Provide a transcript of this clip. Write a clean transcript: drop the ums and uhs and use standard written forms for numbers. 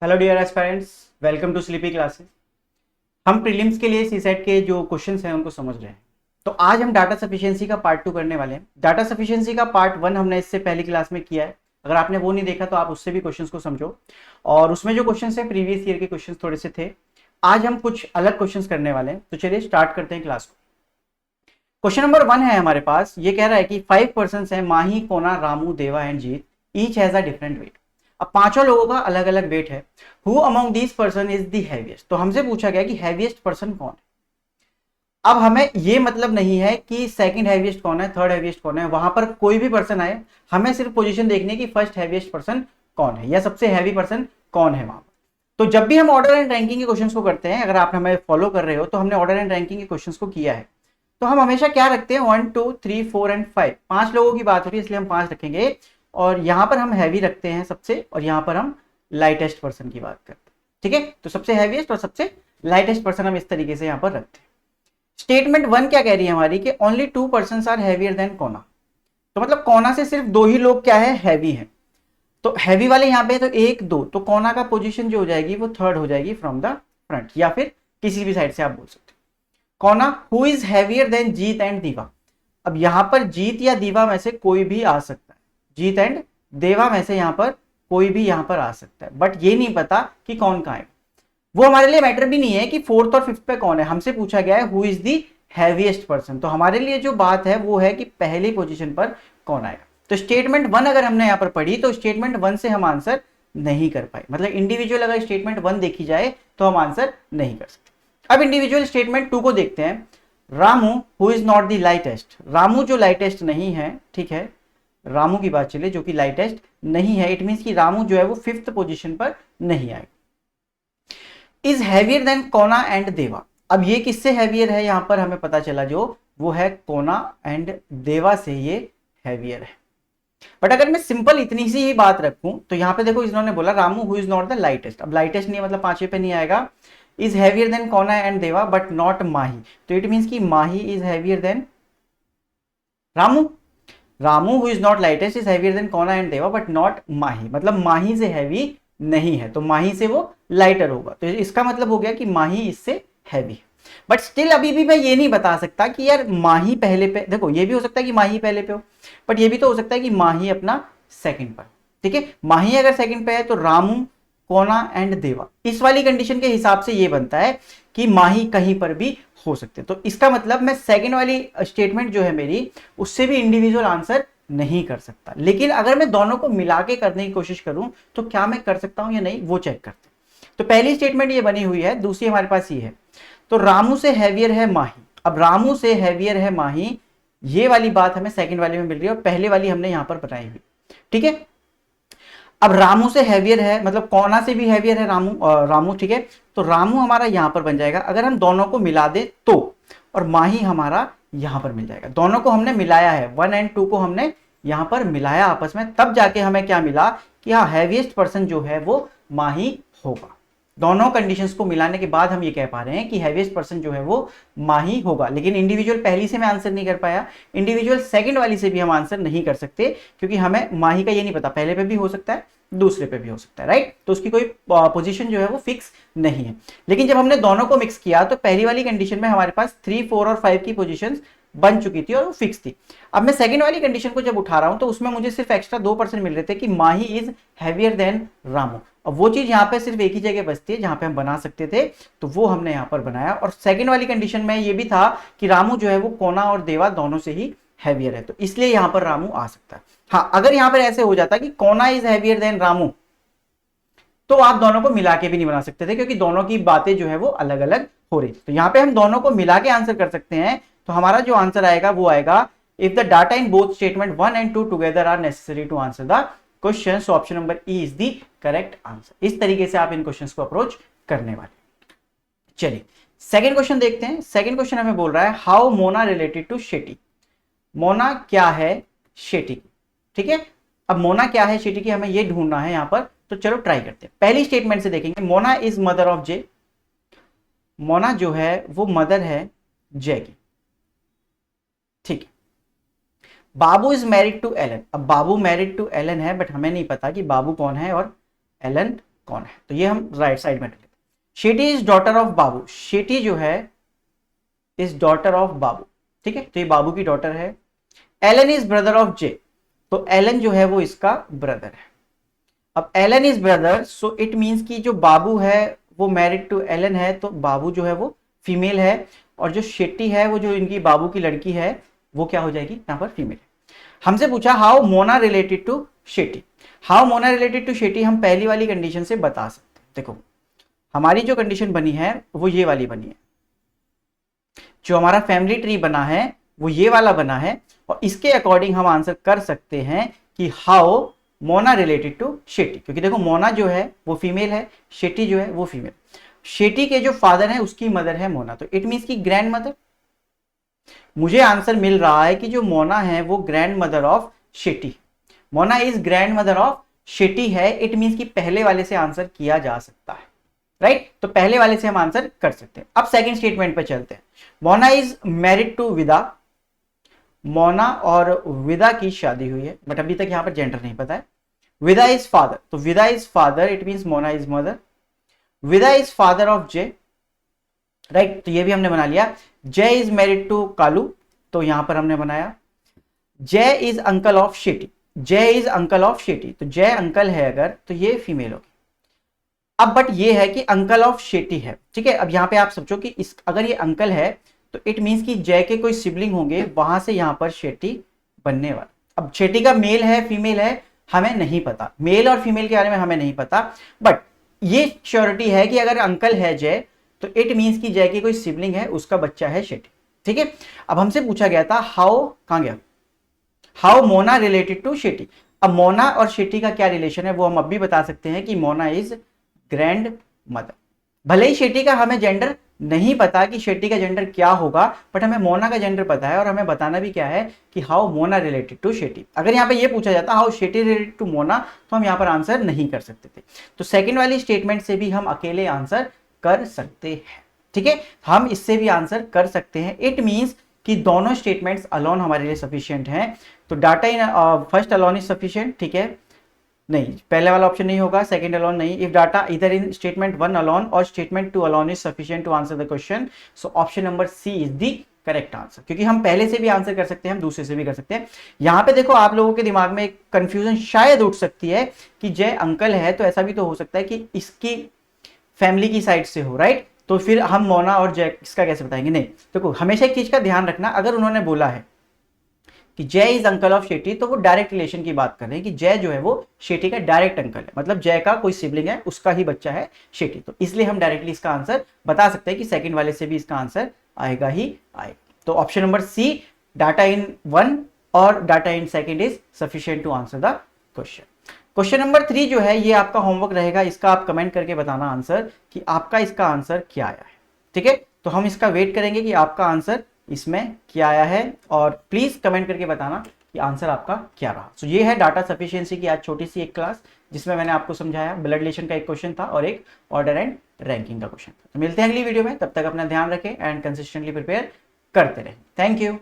Hello dear aspirants, welcome to sleepy classes. हम prelims के लिए सीसेट के जो क्वेश्चंस हैं उनको समझ रहे हैं। तो आज हम डाटा सफिशिएंसी का पार्ट 2 करने वाले हैं। डाटा सफिशिएंसी का पार्ट 1 हमने इससे पहली क्लास में किया है। अगर आपने वो नहीं देखा तो आप उससे भी क्वेश्चंस को समझो। और उसमें जो क्वेश्चंस है प्रीवियस ईयर के क्वेश्चंस थोड़े से थे। आज हम कुछ अलग क्वेश्चंस करने वाले हैं। तो चलिए स्टार्ट करते हैं क्लास को। क्वेश्चन नंबर 1 है हमारे पास। ये कह रहा है कि 5 पर्सन्स है, माही, कोना, रामू, देवा and Jeet. Each has a different weight. अब पांचों लोगों का अलग अलग वेट है। Who among this person is the heaviest. तो हमसे पूछा गया कि हैवीएस्ट पर्सन कौन है। अब हमें ये मतलब नहीं है कि सेकंड हैवीएस्ट कौन है, थर्ड हैवीएस्ट कौन है, वहां पर कोई भी पर्सन आए। हमें सिर्फ पोजीशन देखनी है कि फर्स्ट हैवीएस्ट पर्सन कौन है या सबसे हैवी पर्सन कौन है वहां पर। तो जब भी हम ऑर्डर एंड रैंकिंग के क्वेश्चंस को करते हैं, अगर आप हमें फॉलो कर रहे हो तो हमने ऑर्डर एंड रैंकिंग के क्वेश्चंस को किया है। तो हम हमेशा क्या रखते हैं, 1 2 3 4 एंड 5। 5 लोगों की बात हो रही है इसलिए हम 5 रखेंगे। और यहां पर हम हैवी रखते हैं सबसे, और यहां पर हम लाइटेस्ट पर्सन की बात करते हैं। ठीक है, तो सबसे हैवीएस्ट और सबसे लाइटेस्ट पर्सन हम इस तरीके से यहां पर रखते हैं। स्टेटमेंट 1 क्या कह रही है हमारी कि only 2 person are heavier than कोना। तो मतलब कोना से सिर्फ 2 ही लोग क्या है, हैवी है। तो हैवी वाले यहां पे तो 1 2, तो कोना का पोजीशन जो हो जाएगी वो थर्ड हो जाएगी फ्रॉम द फ्रंट, या फिर किसी भी साइड से आप बोल सकते हो। कोना who is heavier then Jeet and दीवा। अब यहां पर जीत या दीवा में से कोई भी आ सकता है। जीत एंड देवा में से यहां पर कोई भी यहां पर आ सकता है, बट ये नहीं पता कि कौन कहां है। वो हमारे लिए मैटर भी नहीं है कि फोर्थ और फिफ्थ पे कौन है। हमसे पूछा गया है who is the heaviest person. तो हमारे लिए जो बात है वो है कि पहली पोजीशन पर कौन आएगा। तो स्टेटमेंट 1 अगर हमने यहां पर पढ़ी तो स्टेटमेंट 1 से हम आंसर नहीं कर पाए। मतलब इंडिविजुअल अगर स्टेटमेंट 1 देखी जाए तो हम आंसर नहीं कर सकते। अब इंडिविजुअल स्टेटमेंट 2 को देखते हैं। Ramu who is not the lightest. Ramu जो लाइटेस्ट नहीं है, ठीक है, रामू की बात चले जो कि लाइटेस्ट नहीं है, इट मींस कि रामू जो है वो फिफ्थ पोजीशन पर नहीं आएगा। Is heavier than Kona and देवा। अब ये किससे हैवियर है, यहां पर हमें पता चला जो वो है कोना एंड देवा से ये हैवियर है। बट अगर मैं सिंपल इतनी सी ही बात रखूं तो यहां पे देखो इन्होंने बोला Ramu who is not the lightest. अब लाइटेस्ट नहीं है मतलब पांचवे पे नहीं आएगा। Is heavier than Kona and Deva but not Mahi. तो इट मींस कि Mahi is heavier than Ramu. Ramu who is not lightest is heavier than Kona and Deva but not Mahi. मतलब माही से हैवी नहीं है, तो माही से वो लाइटर होगा। तो इसका मतलब हो गया कि माही इससे हैवी है। बट स्टिल अभी भी मैं ये नहीं बता सकता कि यार माही पहले पे। देखो ये भी हो सकता है कि माही पहले पे हो, बट ये भी तो हो सकता है कि माही अपना सेकंड पर। ठीक है, माही अगर सेकंड पे है तो रामू, कोना एंड देवा, इस वाली कंडीशन के हिसाब से ये बनता है कि माही कहीं पर भी हो सकते हैं। तो इसका मतलब मैं सेकंड वाली स्टेटमेंट जो है मेरी, उससे भी इंडिविजुअल आंसर नहीं कर सकता। लेकिन अगर मैं दोनों को मिला के करने की कोशिश करूं तो क्या मैं कर सकता हूं या नहीं, वो चेक करते हैं। तो पहली स्टेटमेंट ये बनी हुई है, दूसरी हमारे पास ये है। तो रामू से हैवियर है माही। अब रामू से हैवियर है माही, ये वाली बात हमें सेकंड वाली में मिल रही है और पहले वाली हमने यहां पर बनाई हुई। ठीक है, अब रामू से हैवियर है मतलब कोना से भी हैवियर है रामू। रामू ठीक है, तो रामू हमारा यहां पर बन जाएगा अगर हम दोनों को मिला दे तो, और माही हमारा यहां पर मिल जाएगा। दोनों को हमने मिलाया है, 1 एंड 2 को हमने यहां पर मिलाया आपस में, तब जाके हमें क्या मिला कि हाँ हैवीएस्ट पर्सन जो है वो माही होगा। दोनों कंडीशंस को मिलाने के बाद हम ये कह पा रहे हैं कि हैवीएस्ट पर्सन जो है वो माही होगा। लेकिन इंडिविजुअल पहली से मैं आंसर नहीं कर पाया, इंडिविजुअल सेकंड वाली से भी हम आंसर नहीं कर सकते, क्योंकि हमें माही का ये नहीं पता, पहले पे भी हो सकता है दूसरे पे भी हो सकता है, राइट। तो उसकी कोई पोजीशन जो है वो फिक्स नहीं है। लेकिन जब हमने दोनों को मिक्स किया तो पहली वाली कंडीशन में हमारे पास 3 4 और 5 की पोजीशन बन चुकी थी और वो फिक्स थी। अब मैं सेकंड वाली कंडीशन को जब उठा रहा हूं तो उसमें मुझे सिर्फ एक्स्ट्रा 2% मिल रहे थे कि Mahi is heavier than Ramu. अब वो चीज यहाँ पे सिर्फ एक ही जगह बचती है जहां पे हम बना सकते थे, तो वो हमने यहाँ पर बनाया। और सेकंड वाली कंडीशन में ये भी था कि रामू जो है वो कोना और देवा दोनों से ही हैवियर है, तो इसलिए यहां पर रामू आ सकता है। हाँ, अगर यहां पर ऐसे हो जाता कि कोना इज हैवियर देन रामू, तो आप दोनों को मिला के भी नहीं बना सकते थे, क्योंकि दोनों की बातें जो है वो अलग अलग हो रही थी। तो यहां पे हम दोनों को मिला के आंसर कर सकते हैं। तो हमारा जो आंसर आएगा वो आएगा if the data in both statement 1 and 2 together are necessary to answer the question. So option number E is the correct answer. इस तरीके से आप इन क्वेश्चंस को अप्रोच करने वाले। चलिए सेकंड क्वेश्चन देखते हैं। सेकंड क्वेश्चन हमें बोल रहा है how Mona related to Shetty. Mona क्या है शेटी की। ठीक है, अब मोना क्या है शेटी की हमें ये ढूंढना है यहां पर। तो चलो ट्राई करते हैं। पहली स्टेटमेंट से देखेंगे, मोना इज मदर ऑफ जे। मोना जो है वो मदर है जय की। ठीक है, बाबू इज मैरिड टू एलन। अब बाबू मैरिड टू एलन है, बट हमें नहीं पता कि बाबू कौन है और एलन कौन है, तो ये हम राइट साइड में रख लेते हैं। शेटी इज डॉटर ऑफ बाबू, शेटी जो है इज डॉटर ऑफ बाबू, ठीक है, तो ये बाबू की डॉटर है। Alan is brother of J, तो एलन जो है वो इसका ब्रदर है। अब Alan is brother, so it means कि जो बाबू है वो मैरिड टू एलन है, तो बाबू जो है वो फीमेल है, और जो शेट्टी है वो जो इनकी बाबू की लड़की है वो क्या हो जाएगी, यहां पर फीमेल है। हमसे पूछा how Mona related to Shetty, how Mona related to Shetty हम पहली वाली कंडीशन से बता सकते हैं। देखो हमारी जो कंडीशन बनी है वो ये वाली बनी है, जो हमारा फैमिली ट्री बना है वो ये वाला बना है, और इसके अकॉर्डिंग हम आंसर कर सकते हैं कि how Mona related to Shetty, क्योंकि देखो मोना जो है वो फीमेल है, शेट्टी जो है वो फीमेल, शेट्टी के जो फादर है उसकी मदर है मोना, तो इट मींस की ग्रैंड मदर। मुझे आंसर मिल रहा है कि जो मोना है वो grand mother of Shetty, Mona is grand mother of Shetty है, इट मींस कि पहले वाले से आंसर किया जा सकता है, राइट, तो पहले वाले से हम आंसर कर सकते हैं। अब सेकंड स्टेटमेंट पे चलते हैं। मोना इज मैरिड टू विदा, मोना और विदा की शादी हुई है, बट अभी तक यहां पर जेंडर नहीं पता है। विदा इज फादर, तो Vida is father, it means Mona is mother. Vida is father of J, right, तो ये भी हमने बना लिया। जय इज मैरिड टू कालू, तो यहां पर हमने बनाया। जय इज अंकल ऑफ शेट्टी, जय इज अंकल ऑफ शेट्टी, तो जय अंकल है अगर, तो ये फीमेल होगी। अब बट ये है कि अंकल ऑफ शेट्टी है, ठीक है। अब यहां पे आप समझो कि इस अगर ये अंकल है तो इट मींस कि जय के कोई सिबलिंग होंगे, वहां से यहां पर शेट्टी बनने वाला। अब शेट्टी का मेल है फीमेल है हमें नहीं पता, मेल और फीमेल के बारे में हमें नहीं पता, बट ये श्योरिटी है कि अगर अंकल है जय तो इट मींस कि जय की कोई सिबलिंग है, उसका बच्चा है शेट्टी, ठीक है। अब हमसे पूछा गया था हाउ, कहां गया, how Mona related to Shetty. अब मोना और शेट्टी का क्या रिलेशन है वो हम अब भी बता सकते हैं कि मोना इज ग्रैंड मदर। भले ही शेट्टी का हमें जेंडर नहीं पता कि शेट्टी का जेंडर क्या होगा, बट हमें मोना का जेंडर पता है, और हमें बताना भी क्या है कि how Mona related to Shetty. अगर यहाँ पे ये पूछा जाता how Shetty related to Mona, तो हम यहाँ पर आंसर नहीं कर सकते थे। तो सेकंड वाली स्टेटमेंट से भी हम अकेले आंसर कर सकते हैं, ठीक है, हम इससे भी आंसर कर सकते हैं। इट मींस कि दोनों स्टेटमेंट्स अलोन हमारे लिए सफिशिएंट हैं। तो data in first alone is sufficient, ठीक है, नहीं पहले वाला ऑप्शन नहीं होगा, सेकंड अलोन नहीं। इफ डाटा इधर इन स्टेटमेंट 1 अलोन और statement 2 alone is sufficient to answer the question, so option number C is the correct answer, क्योंकि हम पहले से भी आंसर कर सकते हैं, हम दूसरे से भी कर सकते हैं। यहां पे देखो आप लोगों के दिमाग में एक कंफ्यूजन शायद उठ सकती है कि जय अंकल है, तो ऐसा भी तो हो सकता है कि इसकी फैमिली की साइड से हो, राइट, तो फिर हम मोना और जय इसका कैसे बताएंगे। नहीं, देखो हमेशा एक चीज का ध्यान रखना, अगर उन्होंने बोला है कि जय इज अंकल ऑफ शेट्टी, तो वो डायरेक्ट रिलेशन की बात कर रहे हैं कि जय जो है वो शेट्टी का डायरेक्ट अंकल है, मतलब जय का कोई सिबलिंग है, उसका ही बच्चा है शेट्टी, तो इसलिए हम डायरेक्टली इसका आंसर बता सकते हैं कि सेकंड वाले से भी इसका आंसर आएगा ही आएगा। तो option number C, data in 1 और data in second is sufficient to answer the question. Question number 3 जो है ये आपका होमवर्क रहेगा, इसका आप कमेंट करके बताना आंसर कि आपका इसका आंसर क्या आया है, ठीक है। तो हम इसका वेट करेंगे कि आपका आंसर इसमें क्या आया है, और प्लीज कमेंट करके बताना कि आंसर आपका क्या रहा। तो ये है डाटा सफिशिएंसी की आज छोटी सी एक क्लास, जिसमें मैंने आपको समझाया ब्लड रिलेशन का एक क्वेश्चन था और एक ऑर्डर एंड रैंकिंग का क्वेश्चन था। तो मिलते हैं अगली वीडियो में, तब तक अपना ध्यान रखें एंड कंसिस्टेंटली प्रिपेयर करते रहें। Thank you.